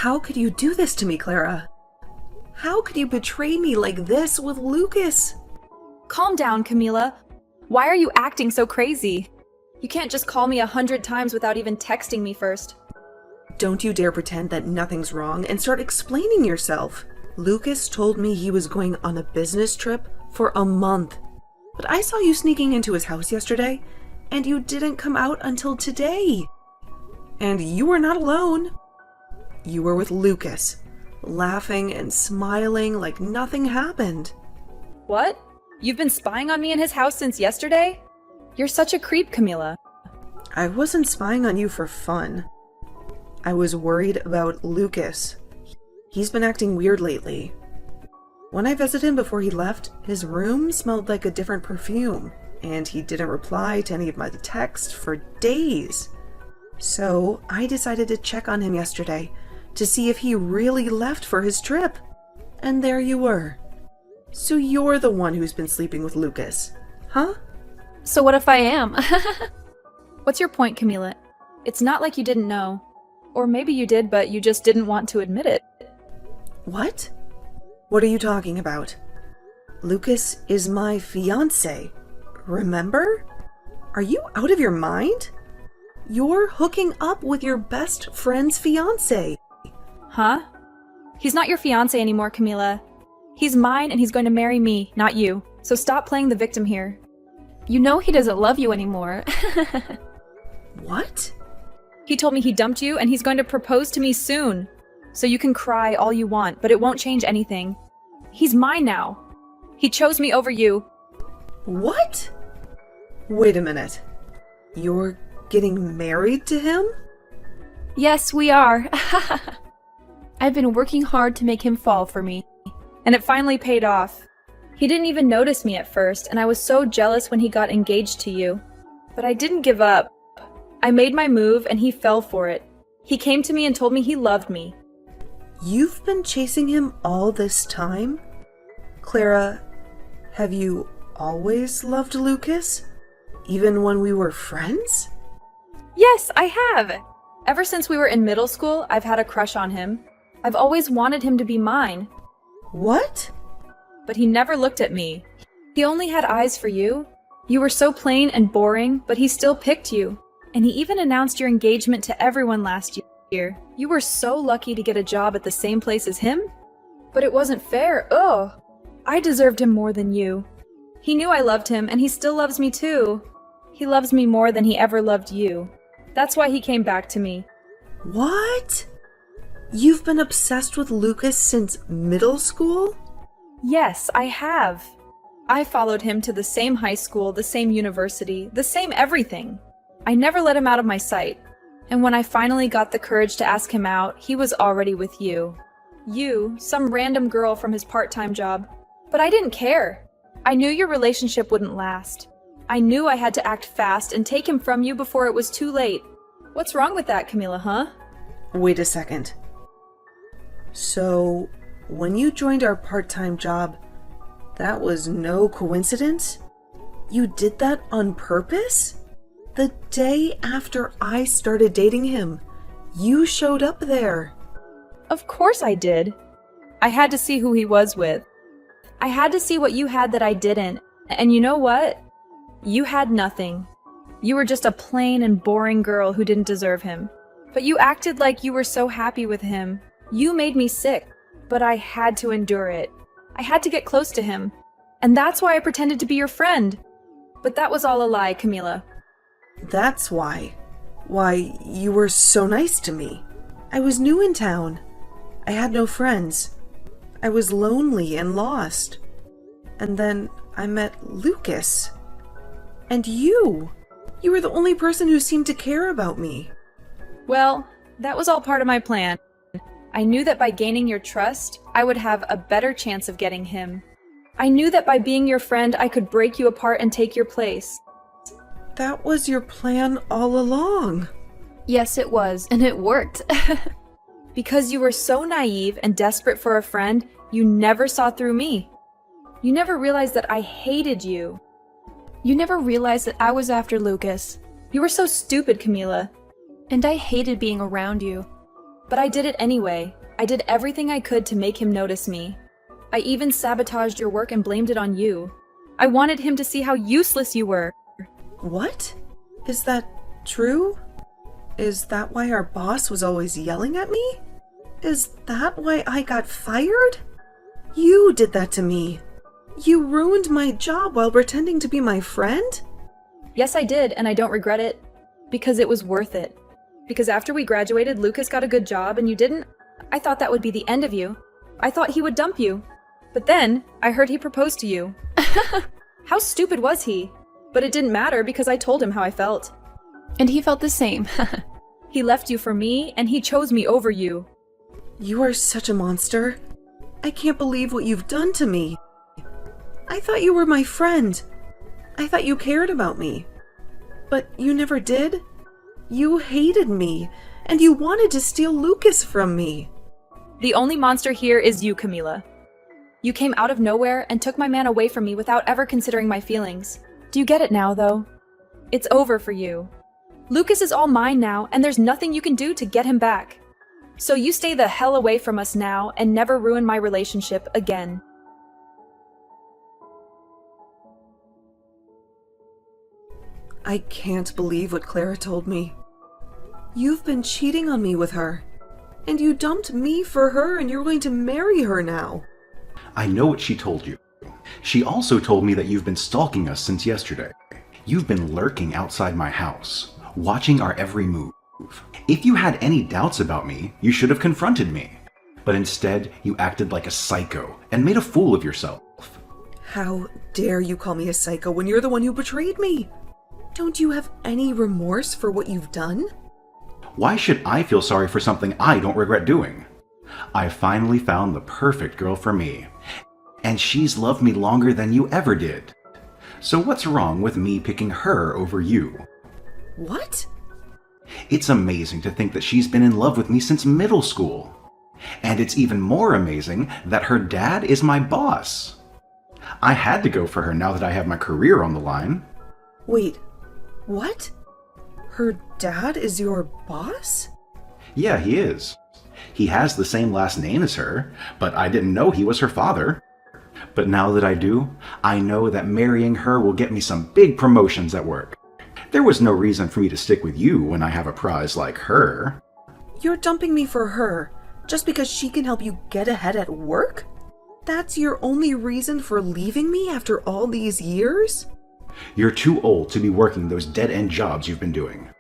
How could you do this to me, Clara? How could you betray me like this with Lucas? Calm down, Camila. Why are you acting so crazy? You can't just call me 100 times without even texting me first. Don't you dare pretend that nothing's wrong and start explaining yourself. Lucas told me he was going on a business trip for a month. But I saw you sneaking into his house yesterday, and you didn't come out until today. And you were not alone. You were with Lucas, laughing and smiling like nothing happened. What? You've been spying on me in his house since yesterday? You're such a creep, Camila. I wasn't spying on you for fun. I was worried about Lucas. He's been acting weird lately. When I visited him before he left, his room smelled like a different perfume, and he didn't reply to any of my texts for days. So I decided to check on him yesterday to see if he really left for his trip. And there you were. So you're the one who's been sleeping with Lucas, huh? So what if I am? What's your point, Camila? It's not like you didn't know. Or maybe you did, but you just didn't want to admit it. What? What are you talking about? Lucas is my fiancé, remember? Are you out of your mind? You're hooking up with your best friend's fiancé. Huh? He's not your fiancé anymore, Camila. He's mine and he's going to marry me, not you. So stop playing the victim here. You know he doesn't love you anymore. What? He told me he dumped you and he's going to propose to me soon. So you can cry all you want, but it won't change anything. He's mine now. He chose me over you. What? Wait a minute. You're getting married to him? Yes, we are. I've been working hard to make him fall for me. And it finally paid off. He didn't even notice me at first, and I was so jealous when he got engaged to you. But I didn't give up. I made my move and he fell for it. He came to me and told me he loved me. You've been chasing him all this time? Clara, have you always loved Lucas? Even when we were friends? Yes, I have. Ever since we were in middle school, I've had a crush on him. I've always wanted him to be mine. What? But he never looked at me. He only had eyes for you. You were so plain and boring, but he still picked you. And he even announced your engagement to everyone last year. You were so lucky to get a job at the same place as him. But it wasn't fair. Ugh. I deserved him more than you. He knew I loved him, and he still loves me too. He loves me more than he ever loved you. That's why he came back to me. What? You've been obsessed with Lucas since middle school? Yes, I have. I followed him to the same high school, the same university, the same everything. I never let him out of my sight. And when I finally got the courage to ask him out, he was already with you. You, some random girl from his part-time job. But I didn't care. I knew your relationship wouldn't last. I knew I had to act fast and take him from you before it was too late. What's wrong with that, Camila, huh? Wait a second. So, when you joined our part-time job, that was no coincidence? You did that on purpose? The day after I started dating him, you showed up there. Of course I did. I had to see who he was with. I had to see what you had that I didn't. And you know what? You had nothing. You were just a plain and boring girl who didn't deserve him. But you acted like you were so happy with him. You made me sick, but I had to endure it. I had to get close to him. And that's why I pretended to be your friend. But that was all a lie, Camila. That's why. Why, you were so nice to me. I was new in town. I had no friends. I was lonely and lost. And then I met Lucas. And you. You were the only person who seemed to care about me. Well, that was all part of my plan. I knew that by gaining your trust, I would have a better chance of getting him. I knew that by being your friend, I could break you apart and take your place. That was your plan all along. Yes, it was, and it worked. Because you were so naive and desperate for a friend, you never saw through me. You never realized that I hated you. You never realized that I was after Lucas. You were so stupid, Camila. And I hated being around you. But I did it anyway. I did everything I could to make him notice me. I even sabotaged your work and blamed it on you. I wanted him to see how useless you were. What? Is that true? Is that why our boss was always yelling at me? Is that why I got fired? You did that to me. You ruined my job while pretending to be my friend? Yes, I did, and I don't regret it. Because it was worth it. Because after we graduated, Lucas got a good job and you didn't. I thought that would be the end of you. I thought he would dump you. But then, I heard he proposed to you. How stupid was he? But it didn't matter because I told him how I felt. And he felt the same. He left you for me, and he chose me over you. You are such a monster. I can't believe what you've done to me. I thought you were my friend. I thought you cared about me. But you never did. You hated me, and you wanted to steal Lucas from me. The only monster here is you, Camila. You came out of nowhere and took my man away from me without ever considering my feelings. Do you get it now, though? It's over for you. Lucas is all mine now, and there's nothing you can do to get him back. So you stay the hell away from us now and never ruin my relationship again. I can't believe what Clara told me. You've been cheating on me with her. And you dumped me for her and you're going to marry her now. I know what she told you. She also told me that you've been stalking us since yesterday. You've been lurking outside my house, watching our every move. If you had any doubts about me, you should have confronted me. But instead, you acted like a psycho and made a fool of yourself. How dare you call me a psycho when you're the one who betrayed me? Don't you have any remorse for what you've done? Why should I feel sorry for something I don't regret doing? I finally found the perfect girl for me, and she's loved me longer than you ever did. So what's wrong with me picking her over you? What? It's amazing to think that she's been in love with me since middle school. And it's even more amazing that her dad is my boss. I had to go for her now that I have my career on the line. Wait, what? Her dad is your boss? Yeah, he is. He has the same last name as her, but I didn't know he was her father. But now that I do, I know that marrying her will get me some big promotions at work. There was no reason for me to stick with you when I have a prize like her. You're dumping me for her, just because she can help you get ahead at work? That's your only reason for leaving me after all these years? You're too old to be working those dead-end jobs you've been doing.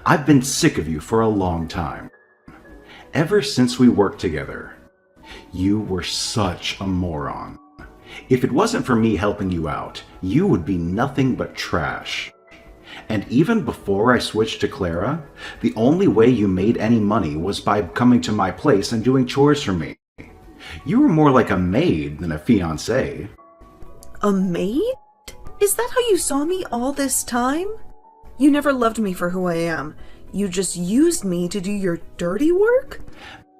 I've been sick of you for a long time. Ever since we worked together, you were such a moron. If it wasn't for me helping you out, you would be nothing but trash. And even before I switched to Clara, the only way you made any money was by coming to my place and doing chores for me. You were more like a maid than a fiancé. A maid? Is that how you saw me all this time? You never loved me for who I am. You just used me to do your dirty work?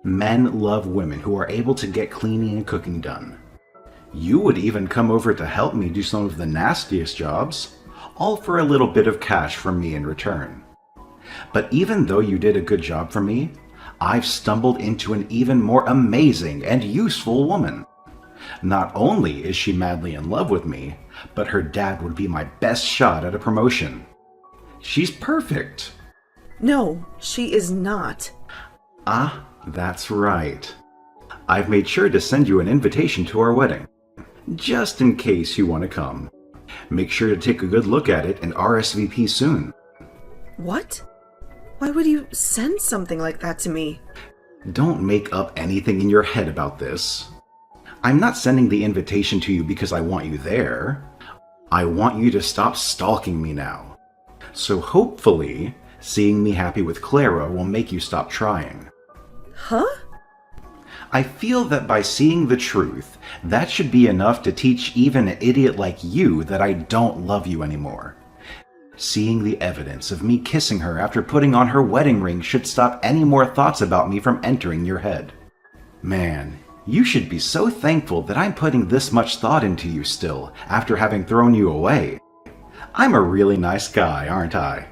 Men love women who are able to get cleaning and cooking done. You would even come over to help me do some of the nastiest jobs, all for a little bit of cash from me in return. But even though you did a good job for me, I've stumbled into an even more amazing and useful woman. Not only is she madly in love with me, but her dad would be my best shot at a promotion. She's perfect. No, she is not. Ah, that's right. I've made sure to send you an invitation to our wedding, just in case you want to come. Make sure to take a good look at it and RSVP soon. What? Why would you send something like that to me? Don't make up anything in your head about this. I'm not sending the invitation to you because I want you there. I want you to stop stalking me now. So hopefully, seeing me happy with Clara will make you stop trying. Huh? I feel that by seeing the truth, that should be enough to teach even an idiot like you that I don't love you anymore. Seeing the evidence of me kissing her after putting on her wedding ring should stop any more thoughts about me from entering your head. Man, you should be so thankful that I'm putting this much thought into you still, after having thrown you away. I'm a really nice guy, aren't I?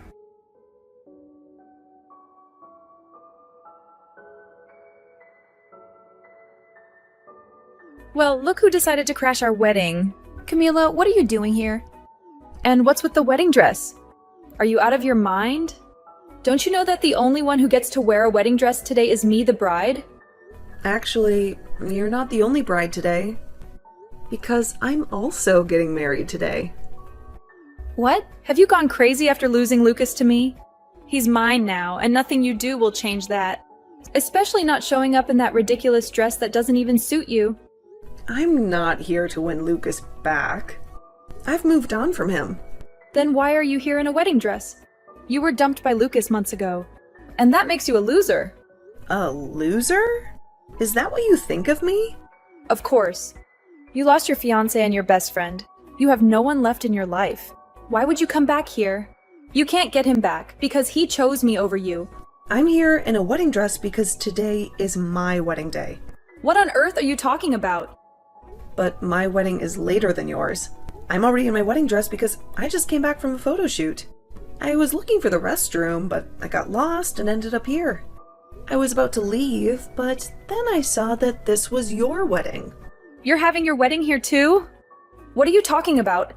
Well, look who decided to crash our wedding. Camila, what are you doing here? And what's with the wedding dress? Are you out of your mind? Don't you know that the only one who gets to wear a wedding dress today is me, the bride? Actually, you're not the only bride today. Because I'm also getting married today. What? Have you gone crazy after losing Lucas to me? He's mine now, and nothing you do will change that. Especially not showing up in that ridiculous dress that doesn't even suit you. I'm not here to win Lucas back. I've moved on from him. Then why are you here in a wedding dress? You were dumped by Lucas months ago. And that makes you a loser. A loser? Is that what you think of me? Of course. You lost your fiancé and your best friend. You have no one left in your life. Why would you come back here? You can't get him back because he chose me over you. I'm here in a wedding dress because today is my wedding day. What on earth are you talking about? But my wedding is later than yours. I'm already in my wedding dress because I just came back from a photo shoot. I was looking for the restroom, but I got lost and ended up here. I was about to leave, but then I saw that this was your wedding. You're having your wedding here too? What are you talking about?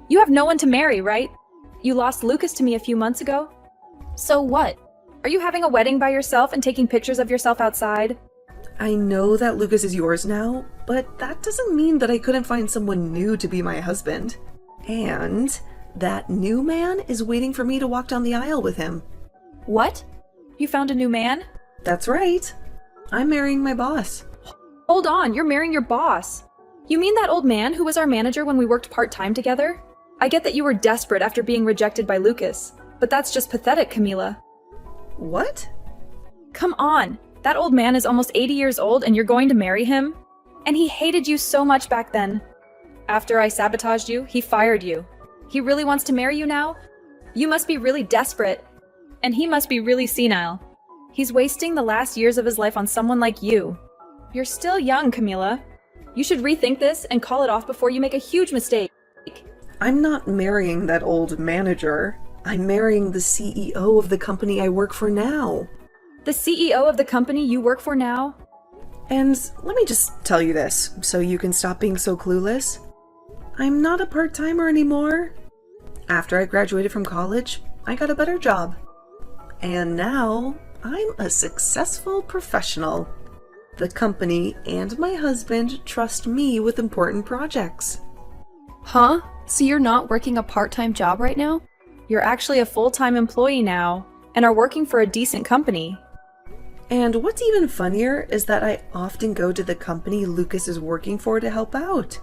You have no one to marry, right? You lost Lucas to me a few months ago. So what? Are you having a wedding by yourself and taking pictures of yourself outside? I know that Lucas is yours now, but that doesn't mean that I couldn't find someone new to be my husband. And that new man is waiting for me to walk down the aisle with him. What? You found a new man? That's right. I'm marrying my boss. Hold on, you're marrying your boss. You mean that old man who was our manager when we worked part-time together? I get that you were desperate after being rejected by Lucas, but that's just pathetic, Camila. What? Come on, that old man is almost 80 years old and you're going to marry him? And he hated you so much back then. After I sabotaged you, he fired you. He really wants to marry you now? You must be really desperate. And he must be really senile. He's wasting the last years of his life on someone like you. You're still young, Camila. You should rethink this and call it off before you make a huge mistake. I'm not marrying that old manager. I'm marrying the CEO of the company I work for now. The CEO of the company you work for now? And let me just tell you this, so you can stop being so clueless. I'm not a part-timer anymore. After I graduated from college, I got a better job. And now, I'm a successful professional. The company and my husband trust me with important projects. Huh? So you're not working a part-time job right now? You're actually a full-time employee now, and are working for a decent company. And what's even funnier is that I often go to the company Lucas is working for to help out.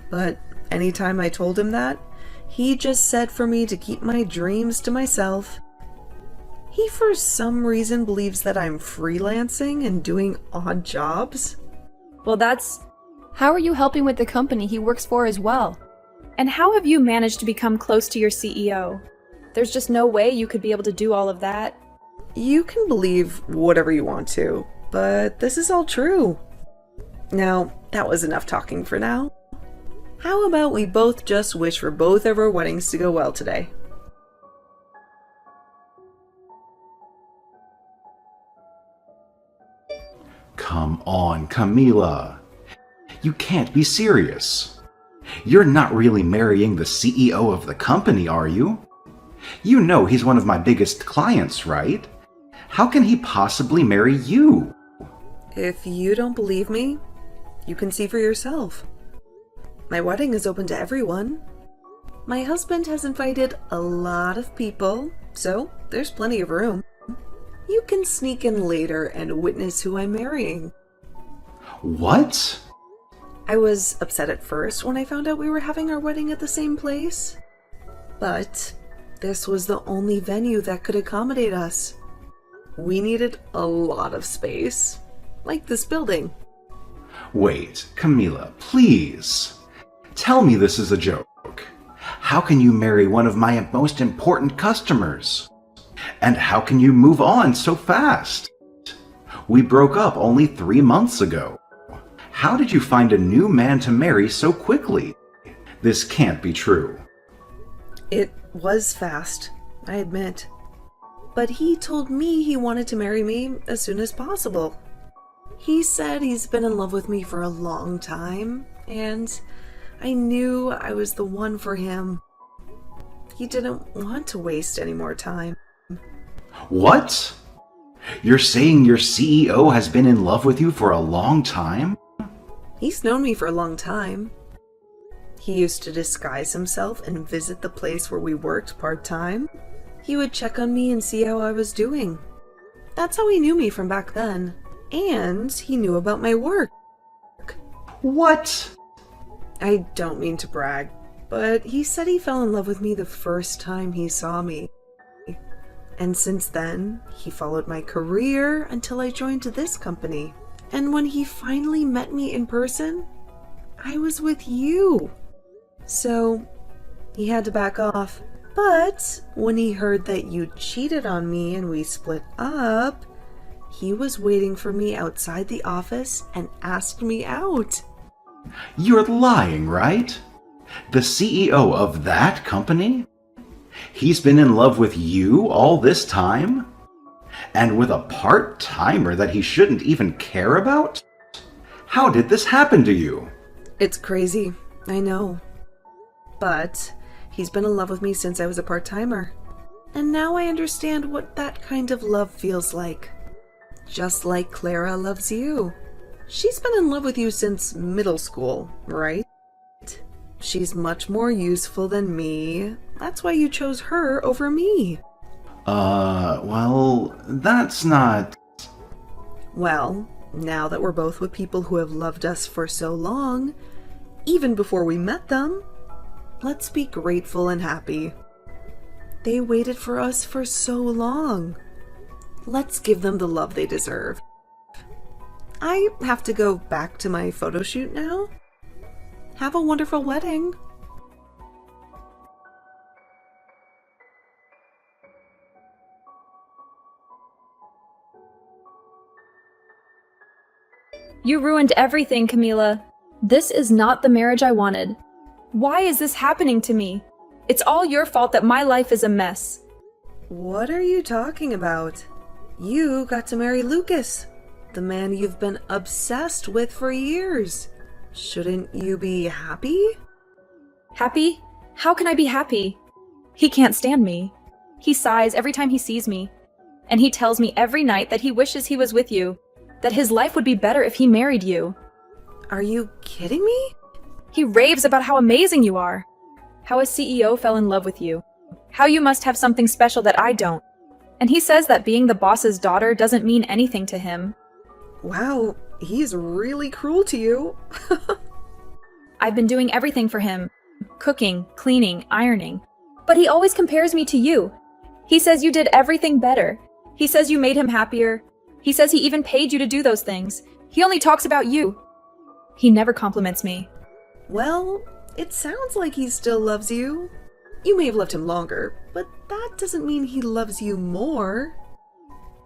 But anytime I told him that, he just said for me to keep my dreams to myself. He for some reason believes that I'm freelancing and doing odd jobs. Well, that's... How are you helping with the company he works for as well? And how have you managed to become close to your CEO? There's just no way you could be able to do all of that. You can believe whatever you want to, but this is all true. Now, that was enough talking for now. How about we both just wish for both of our weddings to go well today? Come on, Camila. You can't be serious. You're not really marrying the CEO of the company, are you? You know he's one of my biggest clients, right? How can he possibly marry you? If you don't believe me, you can see for yourself. My wedding is open to everyone. My husband has invited a lot of people, so there's plenty of room. You can sneak in later and witness who I'm marrying. What? I was upset at first when I found out we were having our wedding at the same place. But this was the only venue that could accommodate us. We needed a lot of space, like this building. Wait, Camila, please. Tell me this is a joke. How can you marry one of my most important customers? And how can you move on so fast? We broke up only 3 months ago. How did you find a new man to marry so quickly? This can't be true. It was fast, I admit. But he told me he wanted to marry me as soon as possible. He said he's been in love with me for a long time, and I knew I was the one for him. He didn't want to waste any more time. What? You're saying your CEO has been in love with you for a long time? He's known me for a long time. He used to disguise himself and visit the place where we worked part-time. He would check on me and see how I was doing. That's how he knew me from back then. And he knew about my work. What? I don't mean to brag, but he said he fell in love with me the first time he saw me. And since then, he followed my career until I joined this company. And when he finally met me in person, I was with you. So, he had to back off. But when he heard that you cheated on me and we split up, he was waiting for me outside the office and asked me out. You're lying, right? The CEO of that company? He's been in love with you all this time? And with a part-timer that he shouldn't even care about? How did this happen to you? It's crazy, I know. But he's been in love with me since I was a part-timer. And now I understand what that kind of love feels like. Just like Clara loves you. She's been in love with you since middle school, right? She's much more useful than me. That's why you chose her over me. Well, that's not... Well, now that we're both with people who have loved us for so long, even before we met them, let's be grateful and happy. They waited for us for so long. Let's give them the love they deserve. I have to go back to my photo shoot now. Have a wonderful wedding. You ruined everything, Camila. This is not the marriage I wanted. Why is this happening to me? It's all your fault that my life is a mess. What are you talking about? You got to marry Lucas, the man you've been obsessed with for years. Shouldn't you be happy? Happy? How can I be happy? He can't stand me. He sighs every time he sees me. And he tells me every night that he wishes he was with you, that his life would be better if he married you. Are you kidding me? He raves about how amazing you are, how a CEO fell in love with you, how you must have something special that I don't. And he says that being the boss's daughter doesn't mean anything to him. Wow, he's really cruel to you. I've been doing everything for him. Cooking, cleaning, ironing. But he always compares me to you. He says you did everything better. He says you made him happier. He says he even paid you to do those things. He only talks about you. He never compliments me. Well, it sounds like he still loves you. You may have loved him longer, but that doesn't mean he loves you more.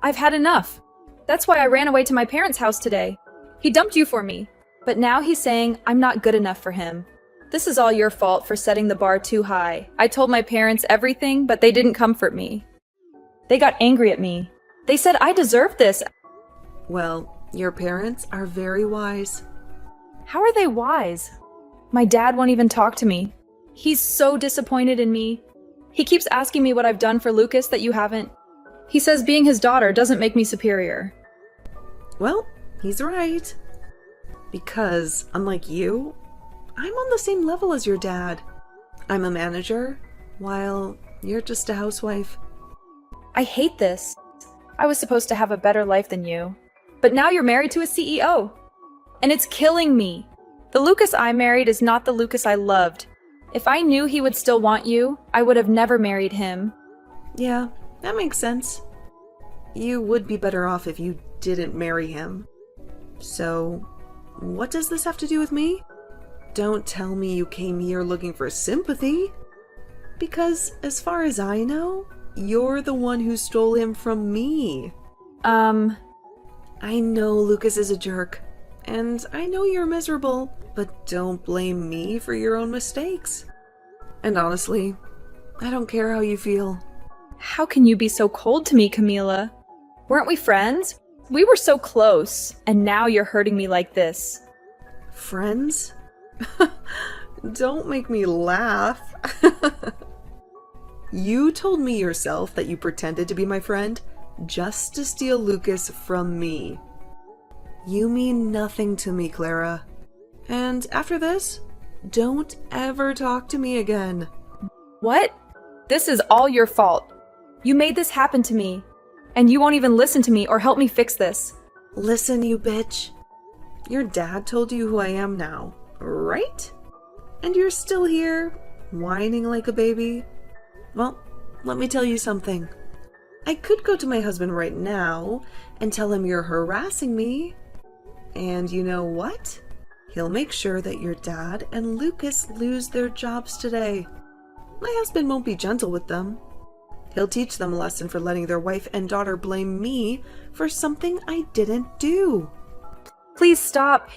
I've had enough. That's why I ran away to my parents' house today. He dumped you for me. But now he's saying I'm not good enough for him. This is all your fault for setting the bar too high. I told my parents everything, but they didn't comfort me. They got angry at me. They said I deserved this. Well, your parents are very wise. How are they wise? My dad won't even talk to me. He's so disappointed in me. He keeps asking me what I've done for Lucas that you haven't. He says being his daughter doesn't make me superior. Well, he's right. Because, unlike you, I'm on the same level as your dad. I'm a manager, while you're just a housewife. I hate this. I was supposed to have a better life than you. But now you're married to a CEO. And it's killing me. The Lucas I married is not the Lucas I loved. If I knew he would still want you, I would have never married him. Yeah, that makes sense. You would be better off if you didn't marry him. So, what does this have to do with me? Don't tell me you came here looking for sympathy. Because, as far as I know, you're the one who stole him from me. I know Lucas is a jerk, and I know you're miserable, but don't blame me for your own mistakes. And honestly, I don't care how you feel. How can you be so cold to me, Camila? Weren't we friends? We were so close, and now you're hurting me like this. Friends? Don't make me laugh. You told me yourself that you pretended to be my friend just to steal Lucas from me. You mean nothing to me, Clara. And after this, don't ever talk to me again. What? This is all your fault. You made this happen to me, and you won't even listen to me or help me fix this. Listen, you bitch. Your dad told you who I am now, right? And you're still here, whining like a baby? Well, let me tell you something. I could go to my husband right now and tell him you're harassing me. And you know what? He'll make sure that your dad and Lucas lose their jobs today. My husband won't be gentle with them. He'll teach them a lesson for letting their wife and daughter blame me for something I didn't do. Please stop.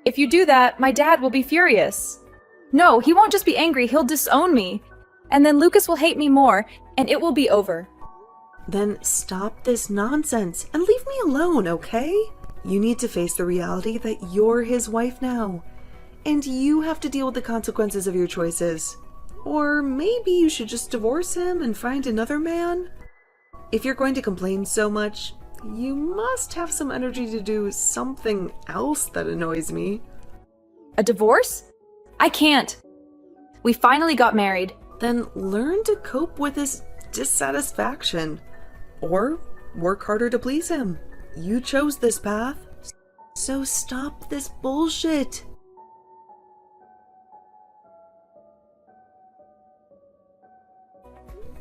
If you do that, my dad will be furious. No, he won't just be angry, he'll disown me. And then Lucas will hate me more, and it will be over. Then stop this nonsense and leave me alone, okay? You need to face the reality that you're his wife now, and you have to deal with the consequences of your choices. Or maybe you should just divorce him and find another man? If you're going to complain so much, you must have some energy to do something else that annoys me. A divorce? I can't. We finally got married. Then learn to cope with his dissatisfaction. Or work harder to please him. You chose this path, so stop this bullshit.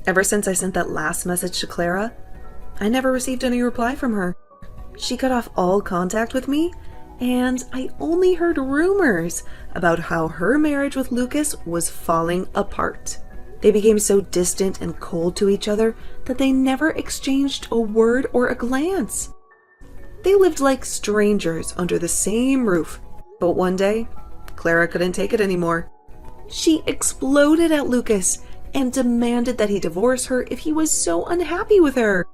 Ever since I sent that last message to Clara, I never received any reply from her. She cut off all contact with me, and I only heard rumors about how her marriage with Lucas was falling apart. They became so distant and cold to each other that they never exchanged a word or a glance. They lived like strangers under the same roof. But one day, Clara couldn't take it anymore. She exploded at Lucas and demanded that he divorce her if he was so unhappy with her.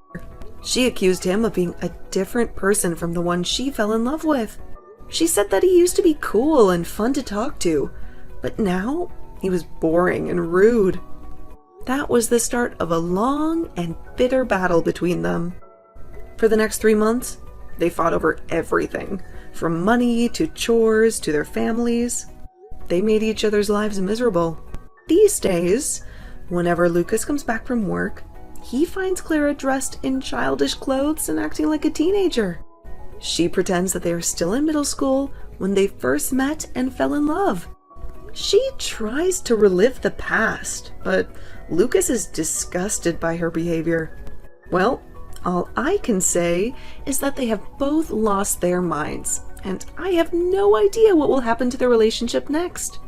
She accused him of being a different person from the one she fell in love with. She said that he used to be cool and fun to talk to, but now he was boring and rude. That was the start of a long and bitter battle between them. For the next 3 months, they fought over everything, from money to chores to their families. They made each other's lives miserable. These days, whenever Lucas comes back from work, he finds Clara dressed in childish clothes and acting like a teenager. She pretends that they are still in middle school when they first met and fell in love. She tries to relive the past, but Lucas is disgusted by her behavior. Well, all I can say is that they have both lost their minds, and I have no idea what will happen to their relationship next.